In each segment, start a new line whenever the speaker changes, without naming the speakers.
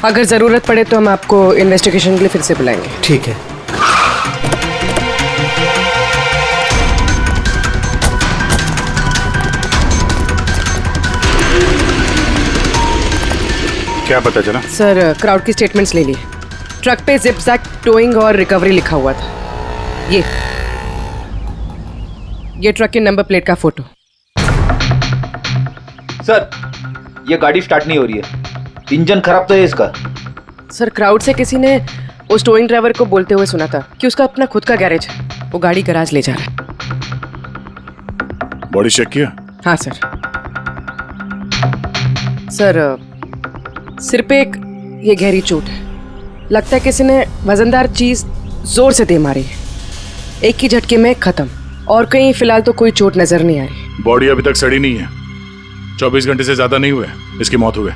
अगर जरूरत पड़े तो हम आपको इन्वेस्टिगेशन के लिए फिर से बुलाएंगे।
ठीक है।
क्या पता चला?
सर क्राउड की स्टेटमेंट्स ले लिए। ट्रक पे जिप-जैग टोइंग और रिकवरी लिखा हुआ था। ये ट्रक के नंबर प्लेट का फोटो।
सर ये गाड़ी स्टार्ट नहीं हो रही है, इंजन खराब तो है इसका।
सर क्राउड से किसी ने उस टोइंग ड्राइवर को बोलते हुए सुना था कि उसका अपना खुद का गैरेज है, वो गाड़ी गैराज ले जा रहा है।
बॉडी चेक किया?
हाँ सर। सर सिर पे एक ये गहरी चोट है, लगता है किसी ने वजनदार चीज जोर से दे मारी है। एक ही झटके में खत्म, और कहीं फिलहाल तो कोई चोट नजर नहीं आ रही।
बॉडी अभी तक सड़ी नहीं है, 24 घंटे से ज्यादा नहीं हुए इसकी मौत हुए।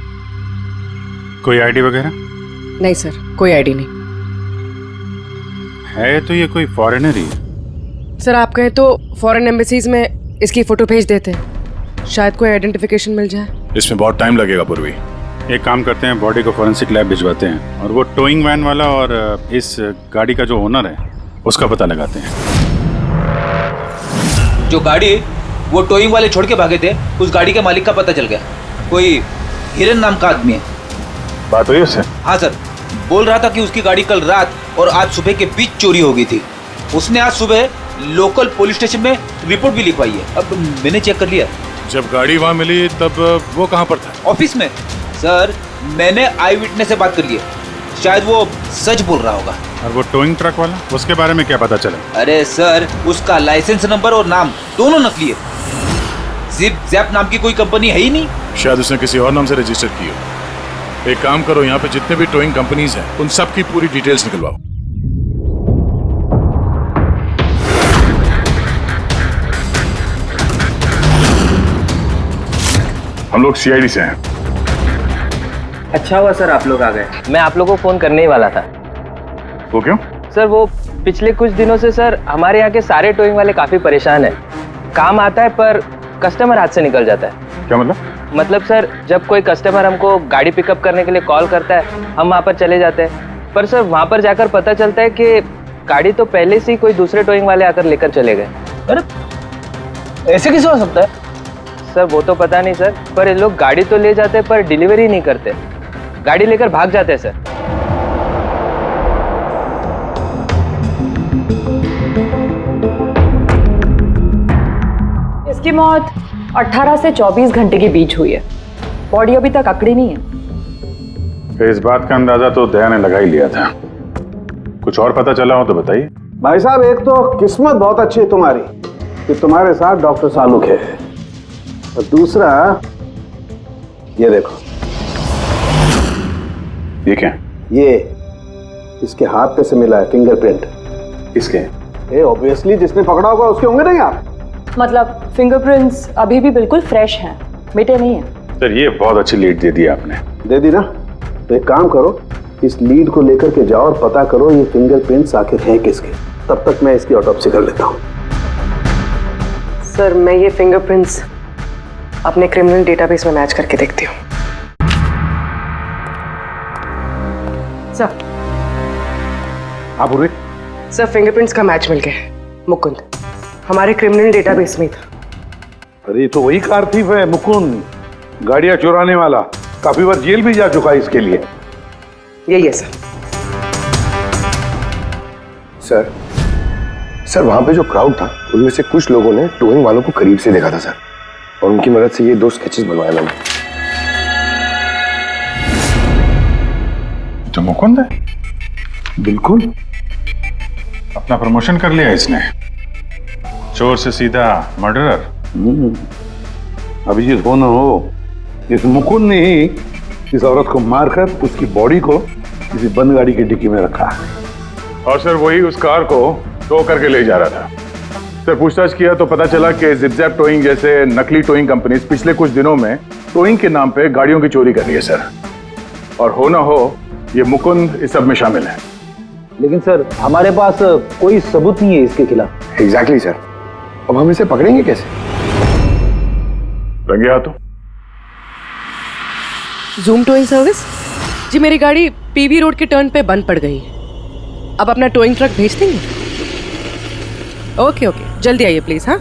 कोई आईडी वगैरह?
नहीं सर, कोई आईडी नहीं
है। तो ये कोई फॉरेनर ही है?
सर आप कहें तो फॉरेन एम्बेसीज में इसकी फोटो भेज देते हैं, शायद कोई आइडेंटिफिकेशन मिल जाए।
इसमें बहुत टाइम लगेगा पूर्वी। एक काम करते हैं, बॉडी को फॉरेंसिक लैब भिजवाते हैं और वो टोइंग वैन वाला और इस गाड़ी का जो ओनर है उसका पता लगाते हैं।
जो गाड़ी वो टोइंग वाले छोड़ के भागे थे, उस गाड़ी के मालिक का पता चल गया। कोई हिरन नाम का आदमी है।
बात हुई उससे?
हाँ सर, बोल रहा था कि उसकी गाड़ी कल रात और आज सुबह के बीच चोरी हो गई थी। उसने आज सुबह लोकल पुलिस स्टेशन में रिपोर्ट भी लिखवाई है। अब मैंने चेक कर लिया।
जब गाड़ी वहाँ मिली तब वो कहाँ पर था?
ऑफिस में। सर मैंने आई विटनेस से बात कर ली है, शायद वो सच बोल रहा होगा।
और वो टोइंग ट्रक वाला, उसके बारे में क्या पता चला?
अरे सर उसका लाइसेंस नंबर और नाम दोनों नकली है। जिप जैप नाम की कोई कंपनी है ही नहीं।
शायद उसने किसी और नाम से रजिस्टर की हो। एक काम करो, यहाँ पे जितने भी टोइंग कंपनीज हैं उन सब की पूरी डिटेल्स निकलवाओ। हम लोग सीआईडी से हैं।
अच्छा हुआ सर आप लोग आ गए, मैं आप लोगों को फोन करने ही वाला था।
वो क्यों?
सर वो पिछले कुछ दिनों से सर हमारे यहाँ के सारे टोइंग वाले काफी परेशान हैं। काम आता है पर कस्टमर हाथ से निकल जाता है।
क्या मतलब?
मतलब सर जब कोई कस्टमर हमको गाड़ी पिकअप करने के लिए कॉल करता है, हम वहाँ पर चले जाते हैं, पर सर वहाँ पर जाकर पता चलता है कि गाड़ी तो पहले से ही कोई दूसरे टोइंग वाले आकर लेकर चले गए।
अरे ऐसे कैसे हो सकता है?
सर वो तो पता नहीं सर, पर ये लोग गाड़ी तो ले जाते पर डिलीवरी नहीं करते, गाड़ी लेकर भाग जाते हैं सर।
इसकी मौत 18 से 24 घंटे के बीच हुई है, बॉडी अभी तक अकड़ी नहीं है।
इस बात का अंदाजा तो दया ने लगा ही लिया था। कुछ और पता चला हो तो बताइए।
भाई साहब एक तो किस्मत बहुत अच्छी है तुम्हारी कि तुम्हारे साथ डॉक्टर सालुक है, और दूसरा ये देखो।
ये क्या?
ये इसके हाथ पे से मिला है फिंगरप्रिंट।
किसके?
ये ऑब्वियसली जिसने पकड़ा होगा उसके होंगे नहीं आप?
मतलब फिंगरप्रिंट्स अभी भी बिल्कुल फ्रेश हैं, मिटे नहीं हैं।
सर ये बहुत अच्छी लीड दे दी आपने।
दे दी ना? तो एक काम करो, इस लीड को लेकर के जाओ और पता करो ये फिंगरप्रिंट्स आखिर हैं किसके। तब तक मैं इसकी ऑटोप्सी कर लेता हूँ।
सर मैं ये फिंगरप्रिंट्स अपने क्रिमिनल डेटाबेस में मैच करके देखती हूँ। सर
आप
सर फिंगरप्रिंट्स का मैच मिल गया है। मुकुंद हमारे क्रिमिनल डेटाबेस में था।
अरे तो वही कारतीफ है मुकुंद, गाड़ियां चुराने वाला, काफी बार जेल भी जा चुका है इसके लिए।
यही है सर।
सर वहां पे जो क्राउड था उनमें से कुछ लोगों ने टोइंग वालों को करीब से देखा था सर, और उनकी मदद से ये 2 स्केचेस बनवाए मैंने।
तो मुकुंद है?
बिल्कुल।
अपना प्रमोशन कर लिया इसने, चोर से सीधा मर्डरर।
अभिजीत हो न हो, इस मुकुंद ने ही इस औरत को मारकर उसकी बॉडी को किसी बंद गाड़ी की डिक्की में रखा।
और सर वही उस कार को टो करके ले जा रहा था। सर पूछताछ किया तो पता चला कि जिप-जैप टोइंग जैसे नकली टोइंग कंपनीज पिछले कुछ दिनों में टोइंग के नाम पे गाड़ियों की चोरी कर रही है सर। और हो ना हो ये मुकुंद इस सब में शामिल है।
लेकिन सर हमारे पास कोई सबूत नहीं है इसके खिलाफ।
एग्जैक्टली सर, अब हम इसे पकड़ेंगे कैसे?
रंगे हाथों।
Zoom towing service? जी मेरी गाड़ी पीवी रोड के टर्न पे बंद पड़ गई। अब अपना टोइंग ट्रक भेज देंगे? ओके ओके, जल्दी आइए प्लीज। हाँ,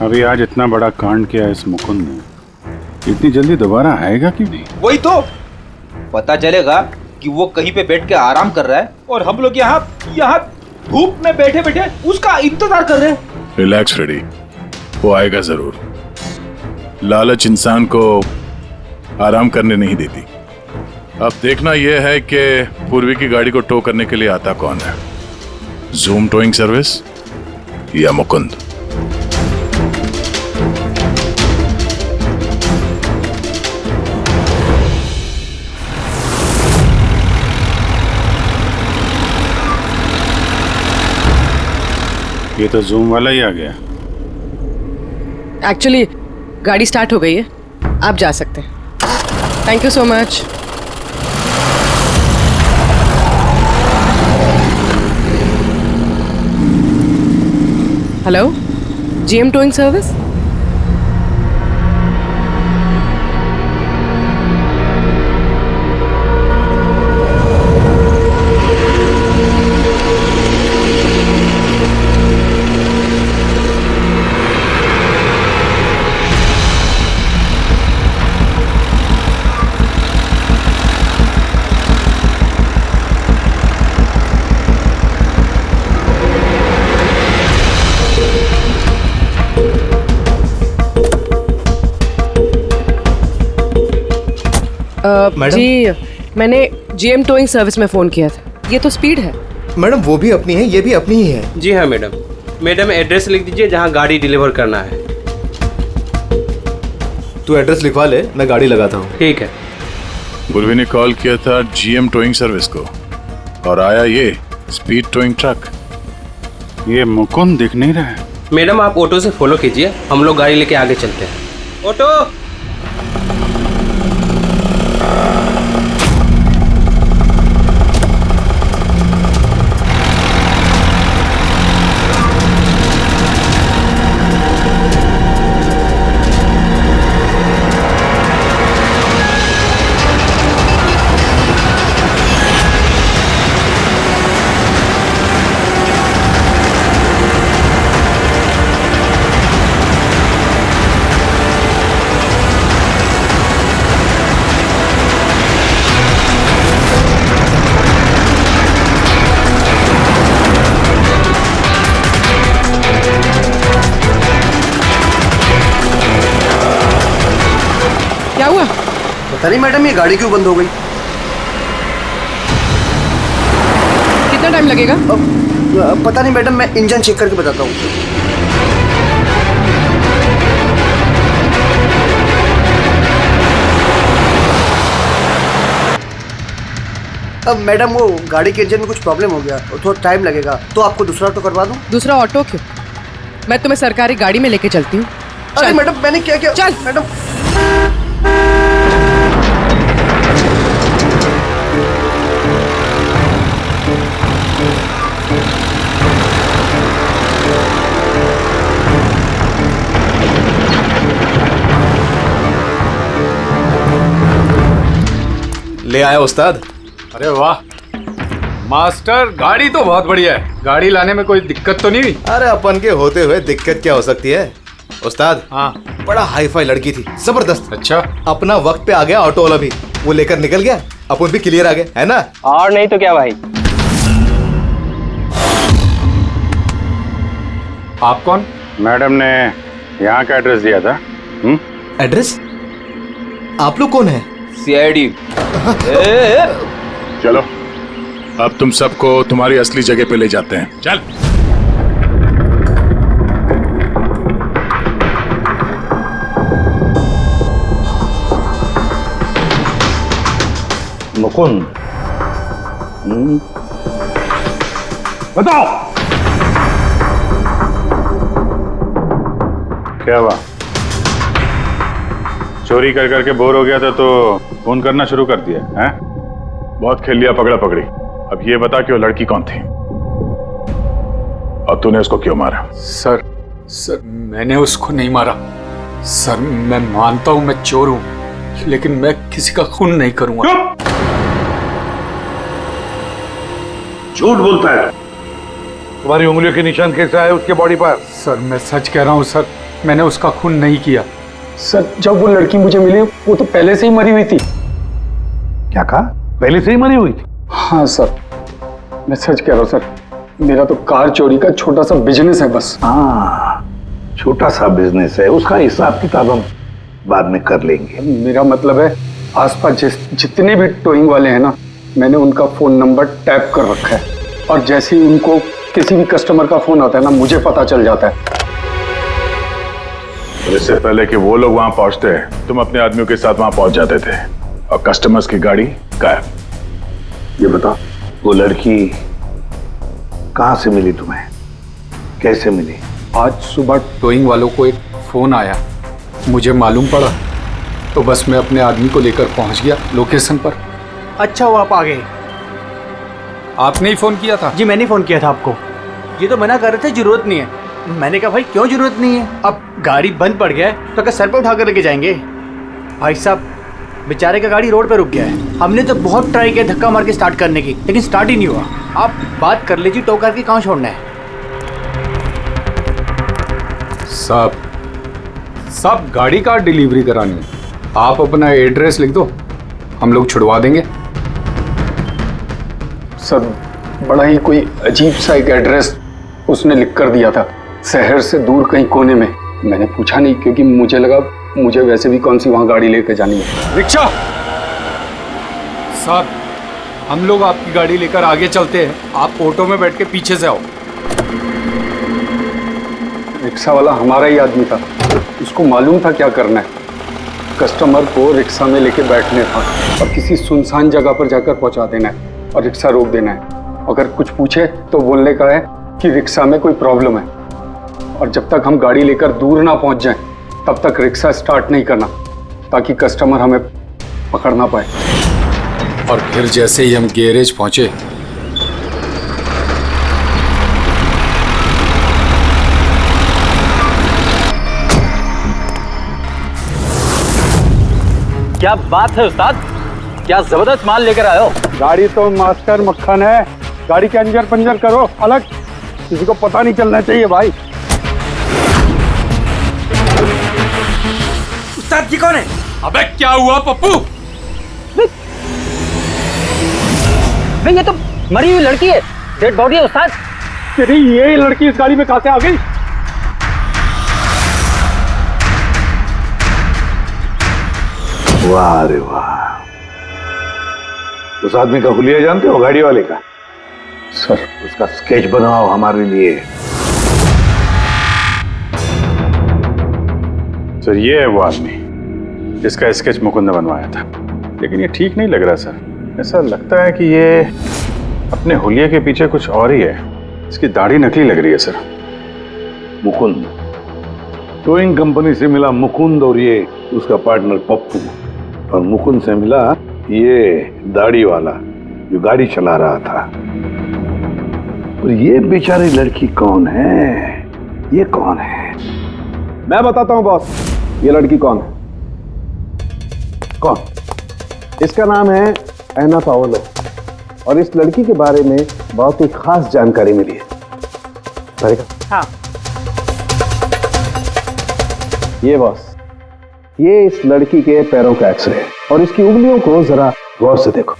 अभी आज इतना बड़ा कांड किया इस मुकुंद ने, इतनी जल्दी दोबारा आएगा क्यों नहीं?
वही तो पता चलेगा कि वो कहीं पे बैठ के आराम कर रहा है और हम लोग यहाँ धूप में बैठे बैठे उसका इंतजार कर रहे हैं।
रिलैक्स फ्रेडी, वो आएगा जरूर। लालच इंसान को आराम करने नहीं देती। अब देखना यह है कि पूर्वी की गाड़ी को टो करने के लिए आता कौन है, जूम टोइंग सर्विस या मुकुंद।
ये तो जूम वाला ही आ गया।
एक्चुअली गाड़ी स्टार्ट हो गई है, आप जा सकते हैं। Thank you so much. Hello, GM towing service.
Madam?
जी मैंने जीएम टोइंग सर्विस में फ़ोन किया था। ये तो स्पीड है।
मैडम वो भी अपनी है, ये भी अपनी ही है।
जी हाँ मैडम। मैडम एड्रेस लिख दीजिए जहाँ गाड़ी डिलीवर करना है।
तू एड्रेस लिखवा ले, मैं गाड़ी लगाता हूँ।
ठीक है।
पूर्वी ने कॉल किया था जीएम टोइंग सर्विस को और आया ये स्पीड टोइंग ट्रक।
ये मुकुंद दिख नहीं रहा है।
मैडम आप ऑटो से फॉलो कीजिए, हम लोग गाड़ी लेके आगे चलते हैं। ऑटो।
क्या हुआ?
पता नहीं मैडम, ये गाड़ी क्यों बंद हो गई?
कितना टाइम लगेगा?
पता नहीं मैडम, मैं इंजन चेक करके बताता हूँ। अब मैडम वो गाड़ी के इंजन में कुछ प्रॉब्लम हो गया और थोड़ा टाइम लगेगा, तो आपको दूसरा ऑटो करवा दूँ?
दूसरा ऑटो क्यों? मैं तुम्हें सरकारी गाड़ी में लेके चलती हूँ।
अरे मैडम मैंने क्या किया?
चल
मैडम। ले आया उस्ताद।
अरे वाह मास्टर, गाड़ी तो बहुत बढ़िया है। गाड़ी लाने में कोई दिक्कत तो नहीं हुई?
अरे अपन के होते हुए दिक्कत क्या हो सकती है उस्ताद?
हाँ,
बड़ा हाई फाई लड़की थी, जबरदस्त।
अच्छा,
अपना वक्त पे आ गया ऑटो वाला भी, वो लेकर निकल गया, अपन भी क्लियर आ गए, है ना?
और नहीं तो क्या भाई।
आप कौन?
मैडम ने यहाँ का एड्रेस दिया था।
एड्रेस? आप लोग कौन है?
सीआईडी।
चलो अब तुम सबको तुम्हारी असली जगह पे ले जाते हैं। चल।
मुकुंद,
बताओ
क्या हुआ? चोरी कर करके बोर हो गया था तो फोन करना शुरू कर दिया है?
बहुत खेल लिया पकड़ा पकड़ी। अब ये बता कि वो लड़की कौन थी और तूने उसको क्यों मारा?
सर सर मैंने उसको नहीं मारा। सर मैं मानता हूं मैं चोर हूं, लेकिन मैं किसी का खून नहीं करूंगा।
झूठ बोलता है।
तुम्हारी उंगलियों के निशान कैसा है उसके बॉडी पर?
सर मैं सच कह रहा हूं सर, मैंने उसका खून नहीं किया। सर जब वो लड़की मुझे मिली वो तो पहले से ही मरी हुई थी।
क्या कहा? पहले से ही मरी हुई थी?
हाँ सर, मैं सच कह रहा हूँ सर, मेरा तो कार चोरी का छोटा सा बिजनेस है बस।
हाँ, छोटा सा बिजनेस है, उसका हिसाब किताब हम बाद में कर लेंगे।
मेरा मतलब है आसपास जितने भी टोइंग वाले हैं ना, मैंने उनका फोन नंबर टैप कर रखा है, और जैसे ही उनको किसी भी कस्टमर का फोन आता है ना, मुझे पता चल जाता है।
इससे पहले कि वो लोग वहां पहुंचते, तुम अपने आदमियों के साथ वहां पहुंच जाते थे और कस्टमर्स की गाड़ी गायब।
ये बताओ, वो लड़की कहां से मिली तुम्हें? कैसे मिली?
आज सुबह टोइंग वालों को एक फोन आया, मुझे मालूम पड़ा, तो बस मैं अपने आदमी को लेकर पहुंच गया लोकेशन पर।
अच्छा वो आप आ गए?
आपने ही फोन किया था?
जी मैंने फोन किया था आपको। ये तो मना कर रहे थे जरूरत नहीं है। मैंने कहा भाई क्यों जरूरत नहीं है, अब गाड़ी बंद पड़ गया है तो क्या सर पे उठा कर लेके जाएंगे? भाई साहब बेचारे का गाड़ी रोड पे रुक गया है। हमने तो बहुत ट्राई किया धक्का मार के स्टार्ट करने की, लेकिन स्टार्ट ही नहीं हुआ। आप बात कर लीजिए, टो करके कहाँ छोड़ना है?
सब गाड़ी का डिलीवरी करानी है। आप अपना एड्रेस लिख दो, हम लोग छुड़वा देंगे। सर बड़ा ही कोई अजीब सा एक एड्रेस उसने लिख कर दिया था, शहर से दूर कहीं कोने में। मैंने पूछा नहीं क्योंकि मुझे लगा मुझे वैसे भी कौन सी वहां गाड़ी लेकर जानी है। रिक्शा साहब, हम लोग आपकी गाड़ी लेकर आगे चलते हैं, आप ऑटो में बैठ के पीछे से आओ। रिक्शा वाला हमारा ही आदमी था, उसको मालूम था क्या करना है। कस्टमर को रिक्शा में लेके बैठने था और किसी सुनसान जगह पर जाकर पहुंचा देना है और रिक्शा रोक देना है। अगर कुछ पूछे तो बोलने का है कि रिक्शा में कोई प्रॉब्लम है, और जब तक हम गाड़ी लेकर दूर ना पहुंच जाएं तब तक रिक्शा स्टार्ट नहीं करना, ताकि कस्टमर हमें पकड़ ना पाए। और फिर जैसे ही हम गैरेज पहुंचे,
क्या बात है उस्ताद, क्या जबरदस्त माल लेकर आए हो।
गाड़ी तो मास्टर मक्खन है, गाड़ी के अंजर पंजर करो अलग, किसी को पता नहीं चलना चाहिए भाई।
उस्ताद जी कौन है?
अबे क्या हुआ पप्पू?
भाई ये तो मरी हुई लड़की है, डेड बॉडी है उस्ताद।
तेरी ये लड़की इस गाड़ी में कहां से आ गई? वाह रे वाह, उस आदमी का हुलिया जानते हो, गाड़ी वाले का?
सर
उसका स्केच बनाओ हमारे लिए।
सर ये है वो आदमी जिसका स्केच मुकुंद ने बनवाया था, लेकिन ये ठीक नहीं लग रहा सर। ऐसा लगता है कि ये अपने हुलिया के पीछे कुछ और ही है। इसकी दाढ़ी नकली लग रही है सर।
मुकुंद, टोइंग कंपनी से मिला मुकुंद और ये उसका पार्टनर पप्पू, और मुकुंद से मिला ये दाढ़ी वाला जो गाड़ी चला रहा था। और ये बेचारी लड़की कौन है? ये कौन है? मैं बताता हूं बॉस, ये लड़की कौन है। कौन? इसका नाम है एना पाओलो, और इस लड़की के बारे में बहुत ही खास जानकारी मिली है।
हाँ।
ये बॉस, ये इस लड़की के पैरों का एक्सरे है, और इसकी उंगलियों को जरा गौर से देखो।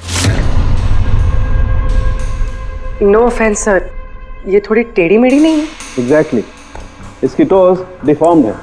नो ऑफेंस सर, ये थोड़ी टेढ़ी मेढ़ी नहीं है?
एग्जैक्टली, इसकी टोज डिफॉर्म्ड है,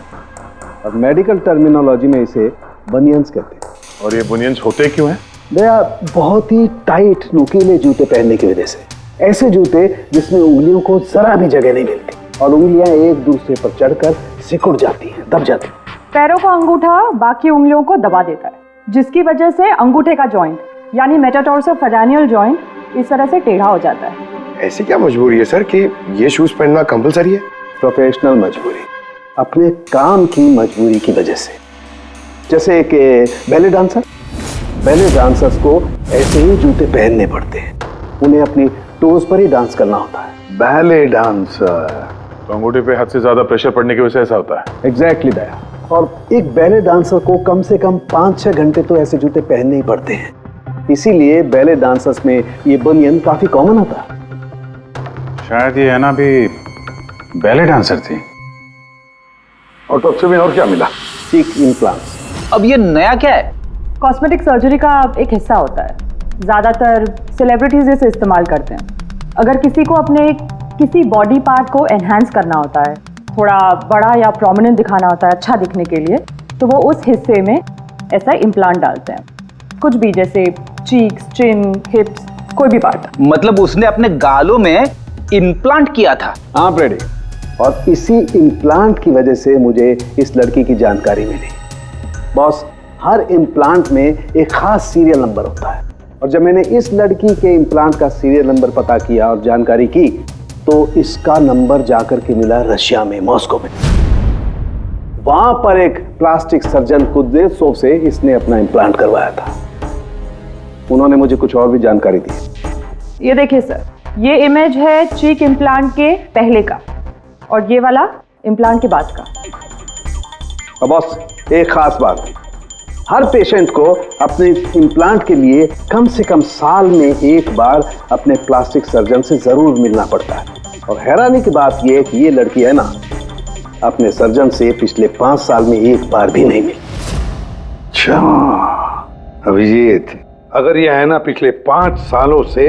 और मेडिकल टर्मिनोलॉजी में इसे बनियंस कहते हैं।
और ये बुनियंस होते क्यों हैं?
दया बहुत ही टाइट नुकीले जूते पहनने की वजह से, ऐसे जूते जिसमें उंगलियों को जरा भी जगह नहीं मिलती और उंगलियां एक दूसरे पर चढ़कर सिकुड़ जाती हैं, दब जाती हैं।
पैरों का अंगूठा बाकी उंगलियों को दबा देता है, जिसकी वजह से अंगूठे का जॉइंट यानी मेटाटार्सोफेरेनियल जॉइंट इस तरह से टेढ़ा हो जाता है।
ऐसी क्या मजबूरी है सर कि ये शूज पहनना कंपलसरी है?
प्रोफेशनल मजबूरी, अपने काम की मजबूरी की वजह से। जैसे कि बैले डांसर्स को ऐसे ही जूते पहनने पड़ते हैं, उन्हें अपनी टोज पर ही डांस करना होता है। बैले डांसर,
तो अंगूठे पे हद से ज्यादा प्रेशर पड़ने की वजह से ऐसा होता है।
एग्जैक्टली दया। और एक बैले डांसर को कम से कम 5-6 घंटे तो ऐसे जूते पहनने ही पड़ते हैं, इसीलिए बैले डांसर्स में ये बनियन काफी कॉमन होता है।
शायद ये ऐना भी बैले डांसर थी।
ऑटोप्सी में और क्या मिला?
चीक इम्प्लांट्स।
अब ये नया क्या है?
कॉस्मेटिक सर्जरी का एक हिस्सा होता है, ज़्यादातर सेलिब्रिटीज इसे इस्तेमाल करते हैं। अगर किसी को अपने किसी बॉडी पार्ट को एनहांस करना होता है, थोड़ा बड़ा या प्रोमिनेंट दिखाना होता है अच्छा दिखने के लिए, तो वो उस हिस्से में ऐसा इम्प्लांट डालते हैं। कुछ भी, जैसे चीक्स, चिन, हिप्स, कोई भी पार्ट।
मतलब उसने अपने गालों में इम्प्लांट किया था?
हाँ ब्रेडी, और इसी इम्प्लांट की वजह से मुझे इस लड़की की जानकारी मिली। बॉस, हर इम्प्लांट में एक खास सीरियल नंबर होता है, और जब मैंने इस लड़की के इम्प्लांट का सीरियल नंबर पता किया और जानकारी की, तो इसका नंबर जाकर के मिला रशिया में, मॉस्को में। वहां पर एक प्लास्टिक सर्जन कुद्नेत्सोव से इसने अपना इम्प्लांट करवाया था। उन्होंने मुझे कुछ और भी जानकारी दी।
ये देखिए सर, ये इमेज है चीक इम्प्लांट के पहले का, और ये वाला इम्प्लांट के बाद का।
अब बॉस, एक खास बात, हर पेशेंट को अपने इम्प्लांट के लिए कम से कम साल में एक बार अपने प्लास्टिक सर्जन से जरूर मिलना पड़ता है। और हैरानी की बात यह है कि ये लड़की है ना, अपने सर्जन से पिछले 5 साल में एक बार भी नहीं मिली।
अच्छा अभिजीत, अगर यह है ना पिछले 5 सालों से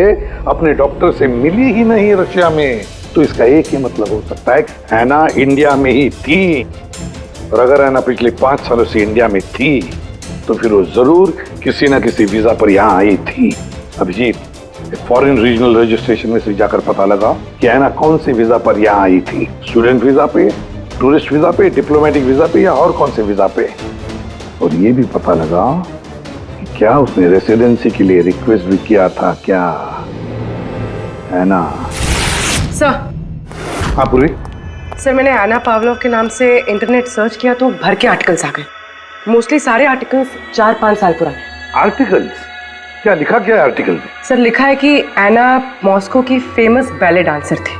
अपने डॉक्टर से मिली ही नहीं रशिया में, तो इसका एक ही मतलब हो सकता है कि हैना इंडिया में ही थी। और अगर हैना पिछले 5 सालों से इंडिया में थी, तो फिर वो जरूर किसी ना किसी वीजा पर यहाँ आई थी। अभिजीत, फॉरेन रीजनल रजिस्ट्रेशन में से जाकर पता लगा कि हैना कौन सी वीजा पर यहाँ आई थी। स्टूडेंट वीजा पे, टूरिस्ट वीजा पे, डिप्लोमेटिक वीजा पे, या और कौन से वीजा पे। और ये भी पता लगा कि क्या उसने रेसिडेंसी के लिए रिक्वेस्ट भी किया था क्या, है ना?
सर।
हाँ पूरी।
सर, मैंने आना पावलोव के नाम से इंटरनेट सर्च किया तो भर के आर्टिकल्स आ गए। मोस्टली सारे आर्टिकल्स 4-5 साल पुराने।
आर्टिकल्स? क्या लिखा क्या है आर्टिकल में?
सर, लिखा है कि ऐना मॉस्को की फेमस बैले डांसर थी,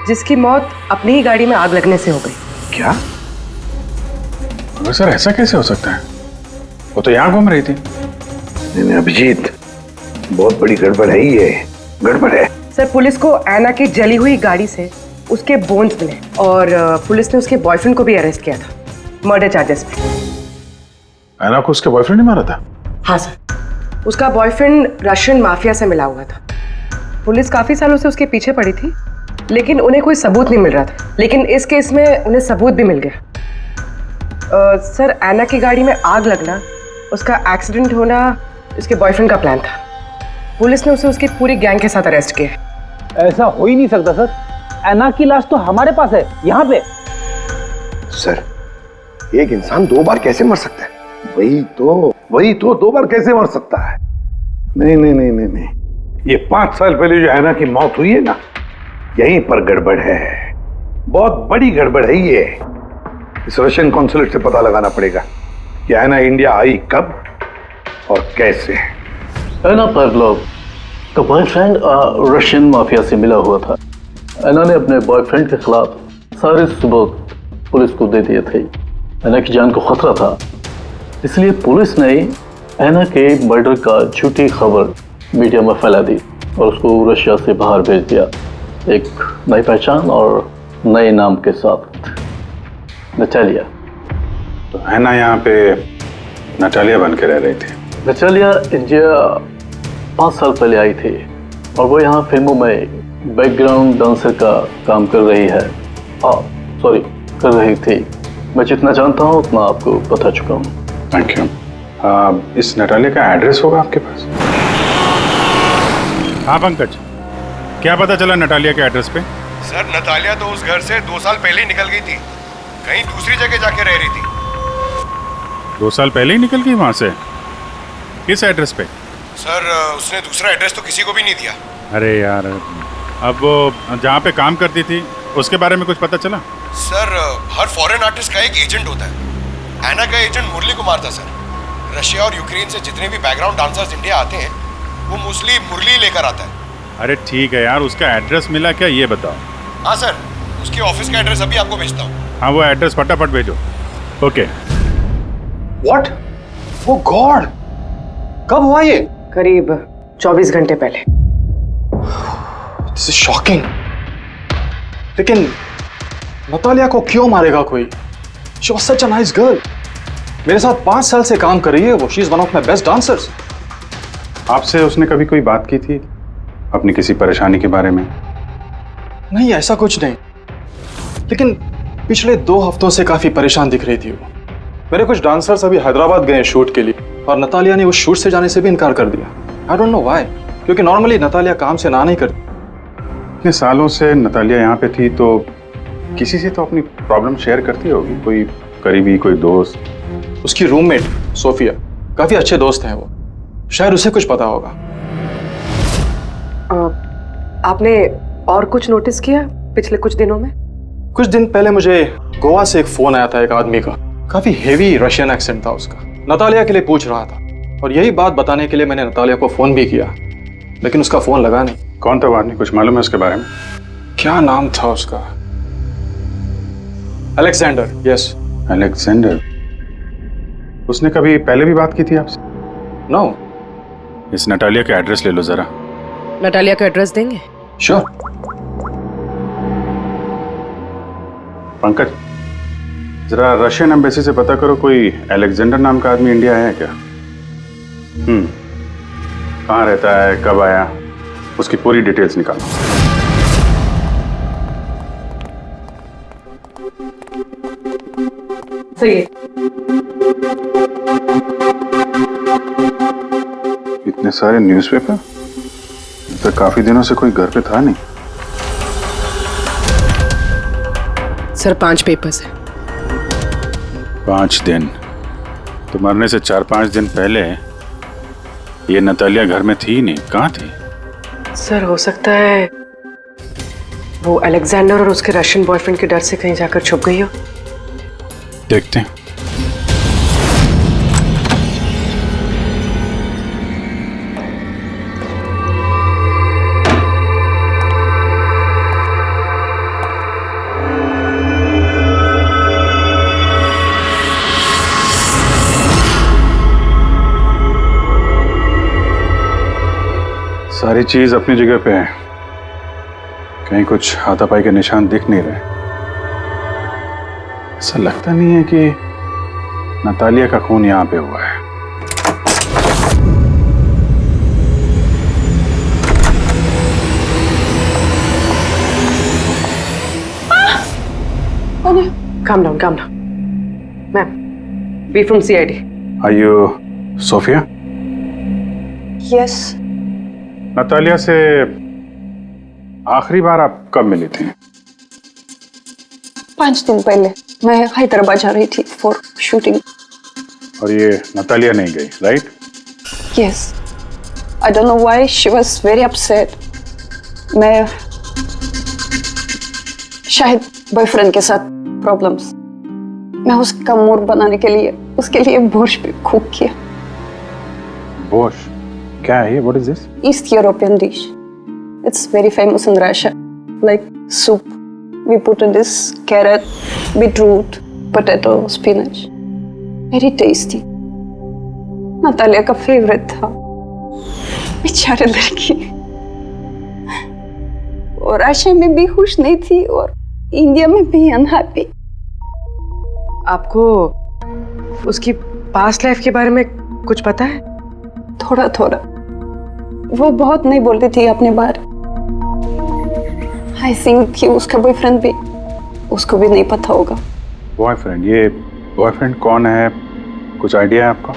जिसकी मौत अपनी ही गाड़ी में आग लगने से हो गई।
क्या? सर, ऐसा कैसे हो सकता है? वो तो यहाँ घूम रही थी।
नहीं अभिजीत, बहुत बड़ी गड़बड़ है ये, गड़बड़ है।
सर, पुलिस को ऐना की जली हुई गाड़ी से उसके बोन्स मिले, और पुलिस ने उसके बॉयफ्रेंड को भी अरेस्ट किया था मर्डर चार्जेस पे।
ऐना को उसके बॉयफ्रेंड ने मारा था?
हाँ सर, उसका बॉयफ्रेंड रशियन माफिया से मिला हुआ था। पुलिस काफी सालों से उसके पीछे पड़ी थी, लेकिन उन्हें कोई सबूत नहीं मिल रहा था। लेकिन इस केस में उन्हें सबूत भी मिल गया। सर, ऐना की गाड़ी में आग लगना, उसका एक्सीडेंट होना उसके बॉयफ्रेंड का प्लान था। पुलिस ने उसे उसकी पूरी गैंग के साथ अरेस्ट किया।
ऐसा हो ही नहीं सकता सर, ऐना की लाश तो हमारे पास है यहाँ पे।
सर, एक इंसान 2 बार कैसे मर सकता है?
वही तो 2 बार कैसे मर सकता है? नहीं, ये 5 साल पहले जो हैना की मौत हुई है ना, यहीं पर गड़बड़ है, बहुत बड़ी गड़बड़ है ये। इस रशियन कॉन्सुलेट से पता लगाना पड़ेगा कि हैना इंडिया आई कब और कैसे।
ऐना पावलोव का बॉयफ्रेंड रशियन माफिया से मिला हुआ था। ऐना ने अपने बॉयफ्रेंड के खिलाफ सारे सबूत पुलिस को दे दिए थे। ऐना की जान को खतरा था, इसलिए पुलिस ने ऐना के मर्डर का झूठी खबर मीडिया में फैला दी और उसको रशिया से बाहर भेज दिया, एक नई पहचान और नए नाम के साथ, नटालिया।
तो ऐना यहाँ पे नटालिया बन के रह रही थी?
नटालिया इंडिया 5 साल पहले आई थी और वो यहाँ फिल्मों में बैकग्राउंड डांसर का काम कर रही है। कर रही थी। मैं जितना जानता हूँ उतना आपको बता चुका हूँ।
Thank you. इस नटालिया का एड्रेस होगा आपके पास?
हाँ पंकज, क्या पता चला नटालिया के एड्रेस पे?
सर, नटालिया तो उस घर से 2 साल पहले ही निकल गई थी, कहीं दूसरी जगह जाके रह रही थी।
2 साल पहले ही निकल गई वहां से? किस एड्रेस पे?
सर, उसने दूसरा एड्रेस तो किसी को भी नहीं दिया।
अरे यार, अब वो जहाँ पे काम करती थी उसके बारे में कुछ पता चला?
सर, हर फॉरेन आर्टिस्ट का एक एजेंट होता है। ऐना का एजेंट मुरली कुमार था सर। रशिया और यूक्रेन से जितने भी बैकग्राउंड डांसर्स इंडिया आते हैं, वो मोस्टली मुरली लेकर आता है।
अरे ठीक है यार, उसका एड्रेस मिला क्या ये बताओ।
हाँ सर, उसके ऑफिस का एड्रेस अभी आपको भेजता हूँ।
हाँ वो एड्रेस फटाफट भेजो। ओके।
व्हाट? ओ गॉड, कब हुआ ये?
करीब 24 घंटे पहले।
This is shocking. लेकिन नतालिया को क्यों मारेगा कोई? She was such a nice girl. मेरे साथ 5 साल से काम कर रही है वो। She is one of my best dancers.
आपसे उसने कभी कोई बात की थी अपनी किसी परेशानी के बारे में?
नहीं, ऐसा कुछ नहीं, लेकिन पिछले 2 हफ्तों से काफी परेशान दिख रही थी वो। मेरे कुछ डांसर्स अभी हैदराबाद गए शूट के लिए और नतालिया ने उस शूट से जाने से भी इनकार कर दिया। आई डोंट नो व्हाई, क्योंकि नॉर्मली नतालिया काम से ना नहीं करती।
इतने सालों से नतालिया यहाँ पे थी तो किसी से तो अपनी प्रॉब्लम शेयर करती होगी, कोई करीबी, कोई दोस्त।
उसकी रूममेट सोफिया, काफी अच्छे दोस्त हैं वो, शायद उसे कुछ पता होगा।
आपने और कुछ नोटिस किया पिछले कुछ दिनों में?
कुछ दिन पहले मुझे गोवा से एक फोन आया था एक आदमी का, काफी हेवी रशियन एक्सेंट था उसका। नतालिया के लिए पूछ रहा था और यही बात बताने के लिए मैंने नतालिया को फोन भी किया, लेकिन उसका फोन लगा नहीं।
कौन था वो आदमी, कुछ मालूम है उसके बारे में?
क्या नाम था उसका? अलेक्जेंडर। Yes,
Alexander. उसने कभी पहले भी बात की थी आपसे?
नो।
इस नटालिया का एड्रेस ले लो जरा।
नटालिया का एड्रेस देंगे?
श्योर।
पंकज, जरा रशियन एम्बेसी से पता करो कोई अलेक्जेंडर नाम का आदमी इंडिया है क्या? कहाँ रहता है, कब आया, उसकी पूरी डिटेल्स निकालो।
सही है।
इतने सारे न्यूज़पेपर, तो काफी दिनों से कोई घर पे था नहीं।
सर 5 पेपर्स हैं।
5 दिन? तो मरने से 4-5 दिन पहले ये नतालिया घर में थी नहीं, कहाँ थी?
सर हो सकता है वो अलेक्जेंडर और उसके रशियन बॉयफ्रेंड के डर से कहीं जाकर छुप गई हो।
देखते हैं। सारी चीज अपनी जगह पे है, कहीं कुछ हाथापाई के निशान दिख नहीं रहे। ऐसा लगता नहीं है कि नतालिया का खून यहां पे हुआ है।
Calm down, calm down. Ma'am, we from CID.
Are you Sophia?
Yes.
Natalia से आखिरी बार आप कब मिली थी?
5 दिन पहले मैं हैदराबाद जा रही थी फॉर शूटिंग।
और ये नतालिया नहीं गई, right?
Yes. I don't know why she was very upset. मैं शायद बॉयफ्रेंड के साथ प्रॉब्लम्स। मैं उसका मूड बनाने के लिए उसके लिए बोर्श भी कुक किया।
बोर्श? क्या है ये? What is this?
East European dish. It's very famous in Russia. Like soup. We put in this carrot, beetroot, potato, spinach. Very tasty. Natalia का फेवरेट था। बेचारी लड़की। और रशिया में भी खुश नहीं थी और इंडिया में भी अनहैप्पी।
आपको उसकी पास्ट लाइफ के बारे में कुछ पता है?
थोड़ा थोड़ा। वो बहुत नहीं बोलती थी अपने बारे। आई थिंक कि उसका बॉयफ्रेंड भी उसको भी नहीं पता होगा।
बॉयफ्रेंड? ये बॉयफ्रेंड कौन है, कुछ आइडिया है आपका?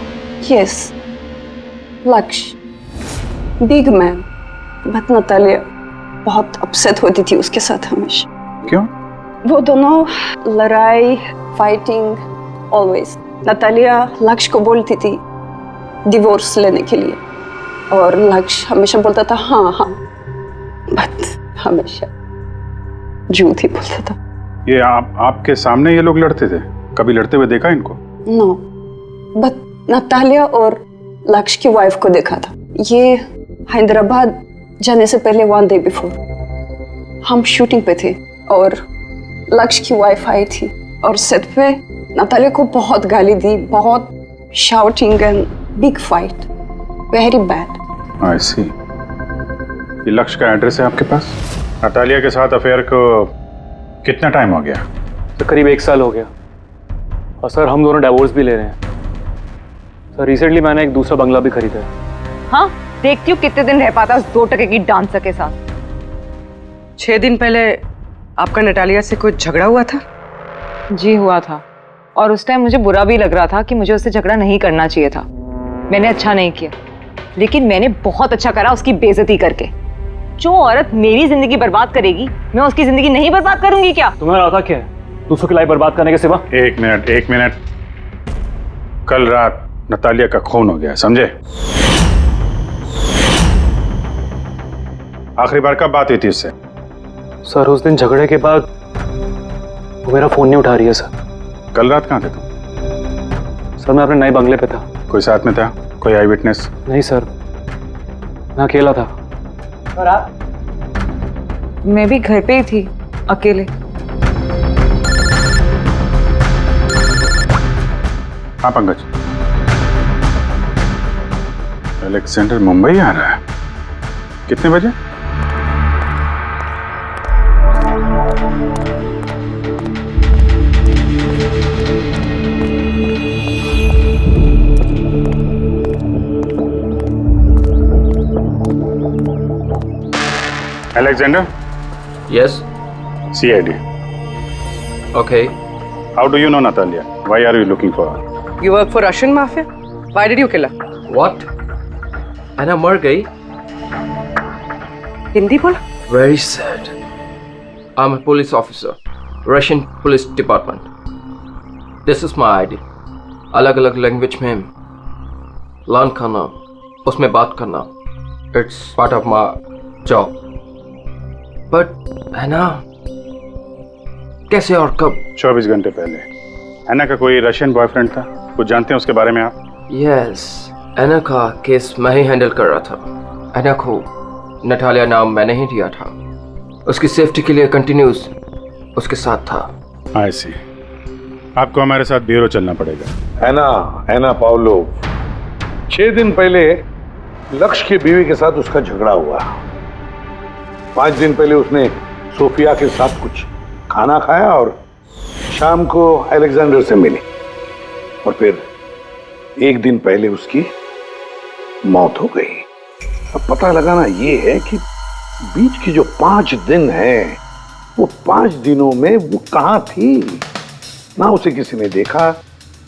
यस, लक्ष्य, बिग मैन। बट नतालिया बहुत अपसेट होती थी उसके साथ हमेशा।
क्यों?
वो दोनों लड़ाई, फाइटिंग ऑलवेज। नतालिया लक्ष्य को बोलती थी डिवोर्स लेने के लिए और लक्ष्य हमेशा बोलता था हाँ हाँ, बट हमेशा झूठ ही बोलता था।
ये आपके सामने ये लोग लड़ते थे? कभी लड़ते हुए देखा इनको?
नो, बट नतालिया और लक्ष्य की वाइफ को देखा था। ये हैदराबाद जाने से पहले 1 day बिफोर हम शूटिंग पे थे और
लक्ष्य की वाईफाई थी और सेट पे नतालिया को बहुत गाली दी, बहुत shouting and big fight, very bad.
I see. ये लक्ष्य का एड्रेस है आपके पास? नतालिया के साथ अफेयर को कितना टाइम हो गया?
तो करीब 1 साल हो गया। और सर हम दोनों डिवोर्स भी ले रहे हैं। सर रिसेंटली मैंने एक दूसरा बंगला भी खरीदा है।
हाँ, देखती हूँ कितने दिन रह पाता उस 2 टके की डांसर के साथ।
6 दिन पहले आपका नटालिया से कोई झगड़ा हुआ था?
जी हुआ था, और उस टाइम मुझे बुरा भी लग रहा था कि मुझे उससे झगड़ा नहीं करना चाहिए था। मैंने अच्छा नहीं किया, लेकिन मैंने बहुत अच्छा करा उसकी बेइज्जती करके। जो औरत मेरी जिंदगी बर्बाद करेगी, मैं उसकी जिंदगी नहीं बर्बाद करूंगी क्या?
तुम्हें आता क्या है दूसरों की लाइफ बर्बाद करने के सिवा?
एक मिनट। कल रात नतालिया का खून हो गया, समझे? आखिरी बार कब बात हुई थी उससे?
सर उस दिन झगड़े के बाद वो मेरा फोन नहीं उठा रही है सर।
कल रात कहाँ थे तुम?
सर मैं अपने नए बंगले पे था।
कोई साथ में था? कोई आई विटनेस?
नहीं सर, मैं अकेला था।
और आप? मैं भी घर पे ही थी, अकेले।
हाँ पंकज, अलेक्जेंडर मुंबई आ रहा है। कितने बजे? Alexander?
Yes.
CID.
Okay.
How do you know Natalia? Why are you looking for her?
You work for Russian mafia? Why did you kill her?
What? Anna मर गई?
हिंदी बोला?
Very sad. I'm a police officer, Russian Police Department. This is my ID. अलग-अलग language में learn करना, उसमें बात करना, it's part of my job. But Anna, कैसे और कब?
24 घंटे पहले एना का कोई रशियन बॉयफ्रेंड था, कुछ जानते हैं उसके बारे में आप?
Yes, एना का केस मैं ही हैंडल कर रहा था। एना को नटालिया नाम मैंने ही दिया था। उसकी सेफ्टी के लिए कंटिन्यूस उसके साथ था।
आई सी। आपको हमारे साथ ब्यूरो चलना पड़ेगा।
एना पाउलो, 6 दिन पहले लक्ष्य की बीवी के साथ उसका झगड़ा हुआ। 5 दिन पहले उसने सोफिया के साथ कुछ खाना खाया और शाम को अलेक्जेंडर से मिली, और फिर 1 दिन पहले उसकी मौत हो गई। अब पता लगाना ये है कि बीच की जो 5 दिन है, वो 5 दिनों में वो कहाँ थी? ना उसे किसी ने देखा,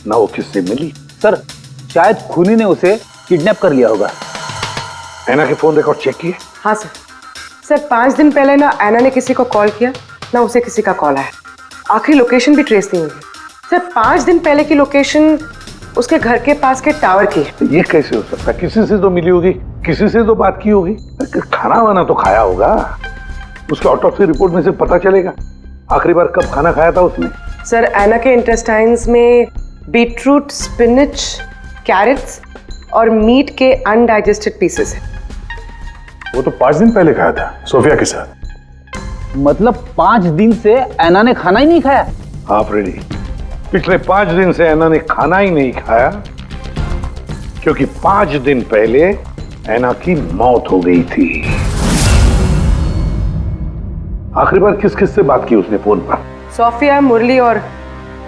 ना वो किससे मिली।
सर शायद खूनी ने उसे किडनैप कर लिया होगा।
एना के फोन रिकॉर्ड चेक किए?
हाँ सर 5 दिन पहले ना एना ने किसी को कॉल किया, ना उसे किसी का कॉल आया। आखिरी लोकेशन भी ट्रेस नहीं हुई। सर 5 दिन पहले की लोकेशन उसके घर के पास के टावर की है।
ये कैसे हो सकता? किसी से तो मिली होगी, किसी से तो बात की होगी, खाना वाना तो खाया होगा। उसके ऑटोप्सी रिपोर्ट में से पता चलेगा आखिरी बार कब खाना खाया था उसने।
सर एना के इंटेस्टाइन्स में बीटरूट, स्पिनच, कैरेट्स और मीट के अनडाइजेस्टेड पीसेस है।
वो तो 5 दिन पहले खाया था सोफिया के साथ।
मतलब 5 दिन से एना ने खाना ही नहीं खाया?
हाँ फ्रेडी, पिछले 5 दिन से एना ने खाना ही नहीं खाया, क्योंकि 5 दिन पहले एना की मौत हो गई थी। आखिरी बार किस किस से बात की उसने फोन पर?
सोफिया, मुरली और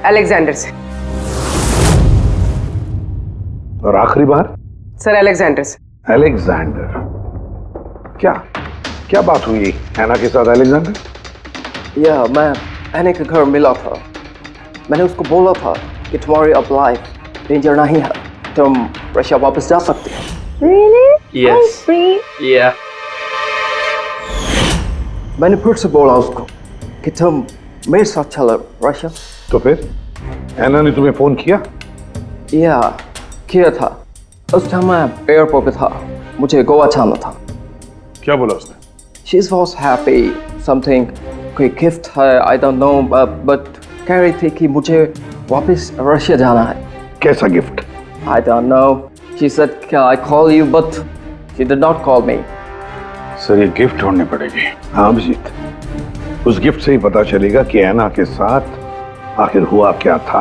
अलेक्जेंडर से।
और आखिरी बार?
सर अलेक्जेंडर से।
अलेक्जेंडर? क्या बात हुई एना के साथ अलेक्जेंडर?
या मैं एना के घर मिला था। मैंने उसको बोला था कि तुम्हारी अब लाइफ डेंजर नहीं है, तुम रशिया वापस जा सकते हो।
Really?
Yes.
I'm free.
Yeah. मैंने फिर से बोला उसको कि तुम मेरे साथ चलो रशिया।
तो फिर एना ने तुम्हें फोन किया?
या किया था। उस टाइम मैं एयरपोर्ट पे था, मुझे गोवा जाना था।
क्या बोला उसने?
She was happy, something कोई गिफ्ट है, I don't know, but कह रही थी कि मुझे वापस रशिया जाना है।
कैसा gift?
I don't know. She said, "Can I call you?" But she did not call me.
Sir ये गिफ्ट ढूंढनी पड़ेगी।
हाँ अभिजीत, उस गिफ्ट से ही पता चलेगा कि ऐना के साथ आखिर हुआ क्या था।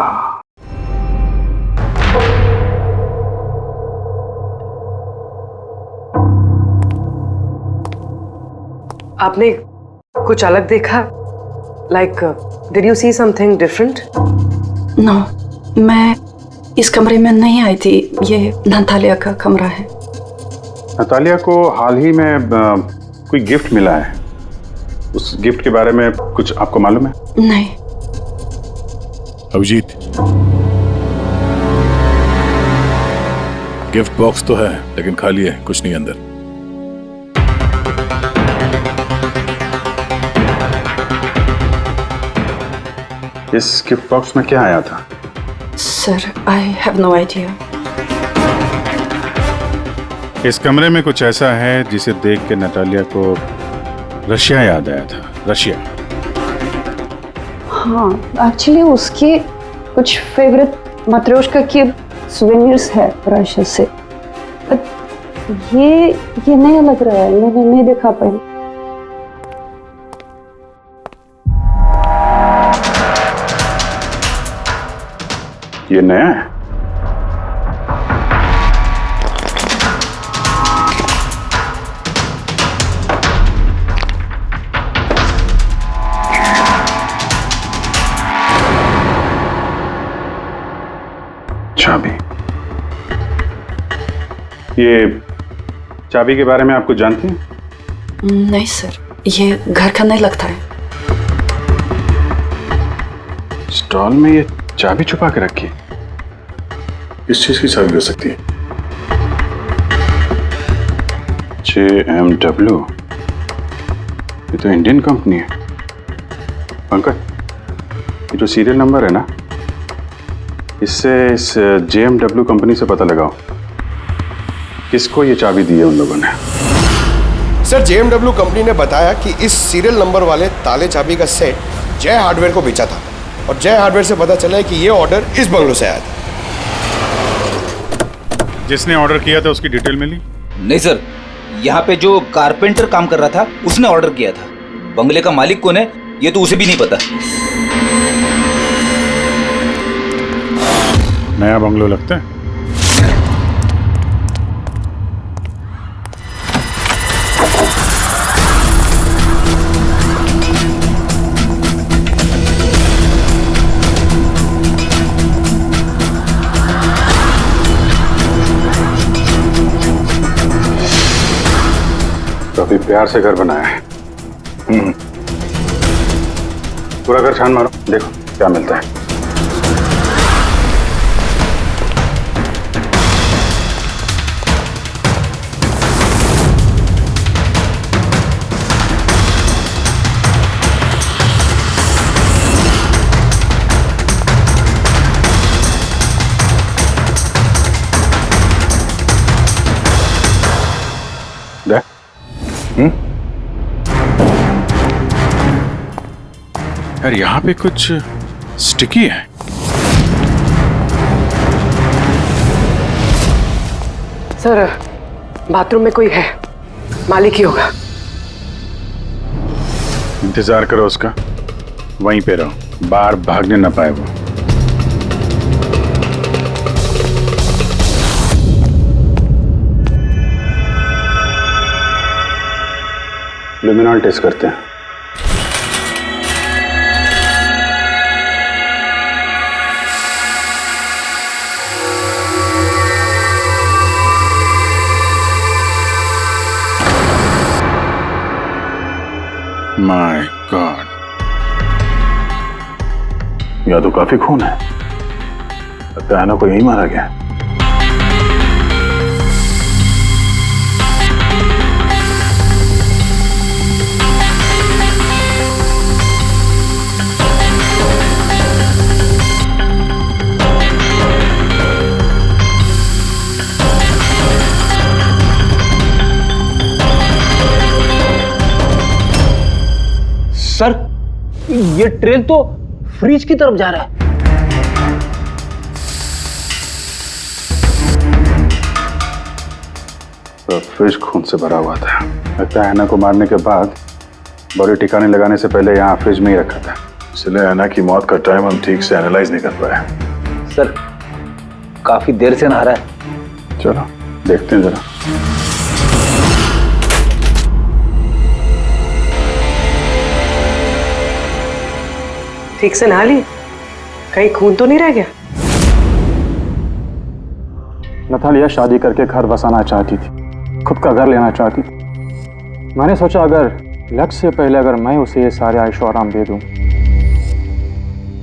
आपने कुछ अलग देखा? Like did you see something different?
No, मैं इस कमरे में नहीं आई थी। ये नतालिया का कमरा है।
नतालिया को हाल ही में कोई गिफ्ट मिला है। उस गिफ्ट के बारे में कुछ आपको मालूम है?
नहीं।
अभिजीत, गिफ्ट बॉक्स तो है लेकिन खाली है, कुछ नहीं अंदर।
इस गिफ्ट बॉक्स में क्या आया था?
Sir, I have no idea.
इस कमरे में कुछ ऐसा है जिसे देख के नतालिया को रशिया याद आया था। रशिया?
हाँ, एक्चुअली उसकी कुछ फेवरेट मात्रोश्का की सुवेनियर्स है रशिया से। ये नया लग रहा है, मैंने नहीं देखा पहले।
ये नया है? चाबी। ये चाबी के बारे में आप कुछ जानती हैं?
नहीं सर, ये घर का नहीं लगता है।
स्टॉल में ये चाबी छुपा के रखी। किस चीज की चाबी हो सकती है? JMW, ये तो इंडियन कंपनी है। पंकज, ये जो सीरियल नंबर है ना, इससे इस JMW कंपनी से पता लगाओ किसको ये चाबी दी है उन लोगों ने।
सर, JMW कंपनी ने बताया कि इस सीरियल नंबर वाले ताले चाबी का सेट जय हार्डवेयर को बेचा था और जय हार्डवेयर से पता चला है कि ये ऑर्डर इस बंगलों से आया था।
जिसने ऑर्डर किया था उसकी डिटेल मिली?
नहीं सर, यहाँ पे जो कारपेंटर काम कर रहा था उसने ऑर्डर किया था। बंगले का मालिक कौन है ये तो उसे भी नहीं पता।
नया बंगलो लगता है। काफी प्यार से घर बनाया है। पूरा घर छान मारो, देखो क्या मिलता है। यार यहाँ पे कुछ स्टिकी है।
सर, बाथरूम में कोई है, मालिक ही होगा।
इंतजार करो उसका, वहीं पे रहो, बाहर भागने ना पाए वो। लुमिनॉल टेस्ट करते हैं। माय गॉड, यह तो काफी खून है। लगता है ऐना को यही मारा गया।
सर, ये ट्रेन तो फ्रिज की तरफ जा रहा है।
तो फ्रिज खून से भरा हुआ था। लगता है ऐना को मारने के बाद बॉडी ठिकाने लगाने से पहले यहाँ फ्रिज में ही रखा था।
इसलिए ऐना की मौत का टाइम हम ठीक से एनालाइज नहीं कर पाए।
सर काफी देर से नहा रहा है।
चलो देखते हैं जरा।
ठीक से नहा ली? कहीं खून तो नहीं रह गया?
नतालिया शादी करके घर बसाना चाहती थी, खुद का घर लेना चाहती थी। मैंने सोचा अगर लक्ष्य से पहले अगर मैं उसे ये सारे आयशो आराम दे दूं,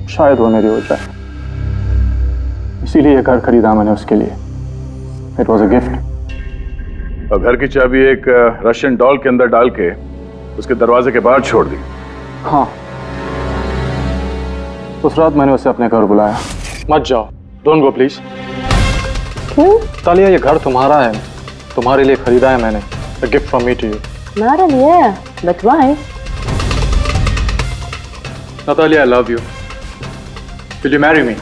शायद वो मेरी हो जाए। इसीलिए ये घर खरीदा मैंने उसके लिए। It was a gift.
और घर की चाबी एक रशियन डॉल के अंदर डाल के उसके दरवाजे के बाहर छोड़ दी।
हाँ, उस रात मैंने उसे अपने घर बुलाया। मत जाओ, डोंट गो प्लीज।
क्यों?
तालिया, ये घर तुम्हारा है, तुम्हारे लिए खरीदा है मैंने। A gift from me to you.
मेरे लिए? But why?
Natalia, I love you. Will you marry me?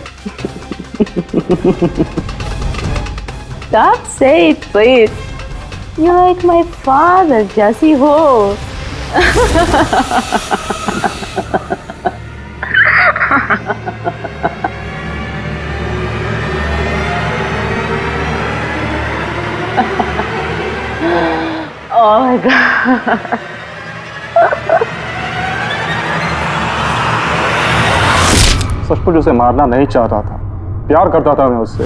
Stop saying it, please. You're like my father, जैसी हो। Oh my God.
सचमुच उसे मारना नहीं चाहता था, प्यार करता था मैं उससे,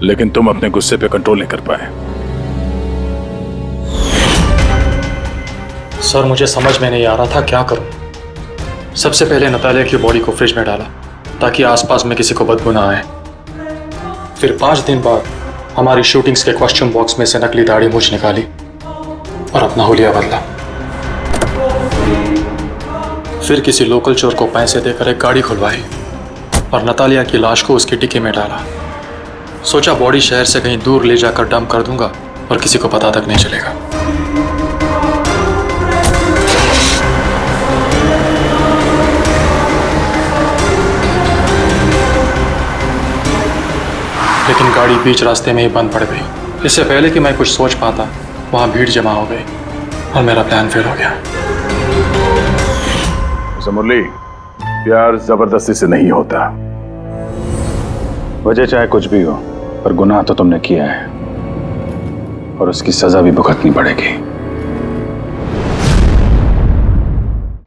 लेकिन तुम अपने गुस्से पे कंट्रोल नहीं कर पाए।
सर मुझे समझ में नहीं आ रहा था क्या करूं। सबसे पहले नतालिया की बॉडी को फ्रिज में डाला ताकि आसपास में किसी को बदबू ना आए। फिर 5 दिन बाद हमारी शूटिंग्स के कॉस्ट्यूम बॉक्स में से नकली दाढ़ी मूछ निकाली और अपना हुलिया बदला। फिर किसी लोकल चोर को पैसे देकर एक गाड़ी खुलवाई और नतालिया की लाश को उसकी डिक्की में डाला। सोचा बॉडी शहर से कहीं दूर ले जाकर डंप कर दूंगा और किसी को पता तक नहीं चलेगा। लेकिन गाड़ी बीच रास्ते में ही बंद पड़ गई। इससे पहले कि मैं कुछ सोच पाता, वहां भीड़ जमा हो गई और मेरा प्लान फेल हो गया।
मुरली, प्यार जबरदस्ती से नहीं होता।
वजह चाहे कुछ भी हो, पर गुनाह तो तुमने किया है और उसकी सजा भी भुगतनी पड़ेगी।